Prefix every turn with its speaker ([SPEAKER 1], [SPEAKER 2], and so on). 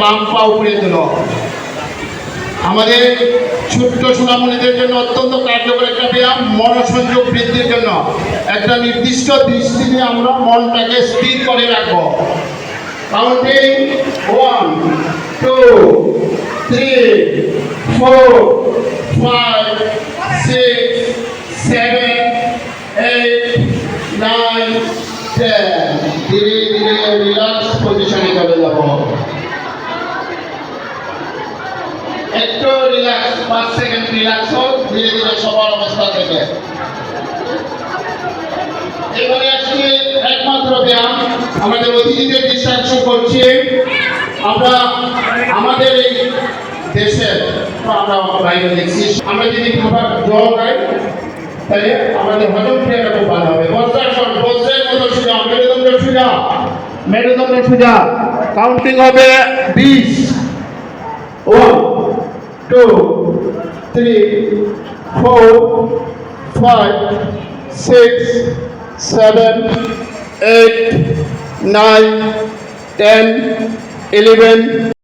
[SPEAKER 1] বাম পা উপরে তোলো। আমাদের ছোট্ট সোনামণিদের জন্য অত্যন্ত কার্যকর একটা ব্যায়াম, মনোসংযোগ বৃদ্ধির জন্য। একটা নির্দিষ্ট দৃষ্টিতে আমরা মনটাকে স্থির করে রাখবো। কাউন্টিং 1 2 3 4 5 6 7 8 9 10। ধীরে ধীরে রিল্যাক্স পজিশনে চলে যাব। একটু রিল্যাক্স, 5 সেকেন্ড রিল্যাক্স হোক ধীরে ধীরে সবার অবস্থা থেকে। এবারে আজকে একমাত্র ব্যায়াম আমাদের অতিথিদের দৃষ্টি করছি। আমরা আমাদের এই দেশের আমরা বাইরে দেখছি, আমরা যদি খাবার জল খাই তাহলে আমাদের হজম ক্রিয়াটা খুব ভালো হবে। বজ্রাসন, বজ্রের মতো সোজা, মেরুদণ্ড সোজা, মেরুদণ্ড সোজা। কাউন্টিং হবে 20। 1 2 3 4 5 6 7 8 9 10 11